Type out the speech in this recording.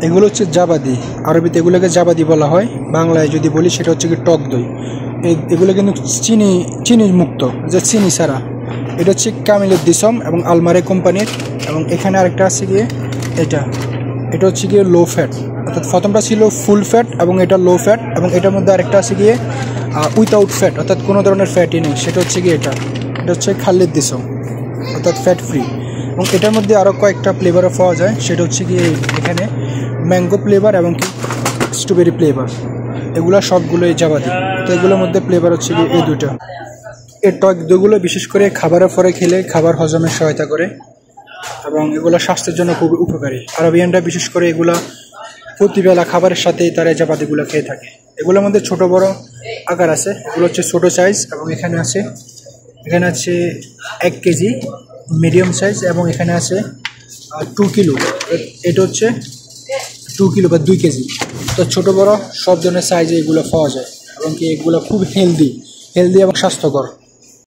এগুলো হচ্ছে জাবাদি, আরবিতে এগুলোকে জাবাদি বলা হয়, বাংলায় যদি বলি সেটা হচ্ছে কি টক দই। এগুলো কিন্তু চিনি মুক্ত, যে চিনি ছাড়া। এটা হচ্ছে কামিলের দিসম এবং আলমারে কোম্পানির। এবং এখানে আরেকটা আছে গিয়ে এটা হচ্ছে গিয়ে লো ফ্যাট, অর্থাৎ প্রথমটা ছিল ফুল ফ্যাট এবং এটা লো ফ্যাট, এবং এটার মধ্যে আরেকটা আছে গিয়ে উইথাউট ফ্যাট, অর্থাৎ কোনো ধরনের ফ্যাটই নেই, সেটা হচ্ছে গিয়ে এটা হচ্ছে খালিদ দিসম, অর্থাৎ ফ্যাট ফ্রি। এবং এটার মধ্যে আরও কয়েকটা ফ্লেভারও পাওয়া যায়, সেটা হচ্ছে গিয়ে এখানে ম্যাঙ্গো ফ্লেভার এবং কি স্ট্রবেরি ফ্লেভার। এগুলো সবগুলোই জাবাদি। তো এগুলোর মধ্যে ফ্লেভার হচ্ছে গিয়ে এই দুটো। এই টক দইগুলো বিশেষ করে খাবারের পরে খেলে খাবার হজমে সহায়তা করে এবং এগুলো স্বাস্থ্যের জন্য খুব উপকারী। আরবিয়ানরা বিশেষ করে এগুলা প্রতিবেলা খাবারের সাথেই তারা জাবাদিগুলো খেয়ে থাকে। এগুলোর মধ্যে ছোট বড় আকার আছে, এগুলো হচ্ছে ছোটো সাইজ, এবং এখানে আছে 1 কেজি মিডিয়াম সাইজ, এবং এখানে আছে 2 কিলো, এটা হচ্ছে 2 কিলো বা 2 কেজি। তো ছোটো বড় সব ধরনের সাইজে এগুলো পাওয়া যায়, এবং কি এগুলো খুব হেলদি এবং স্বাস্থ্যকর।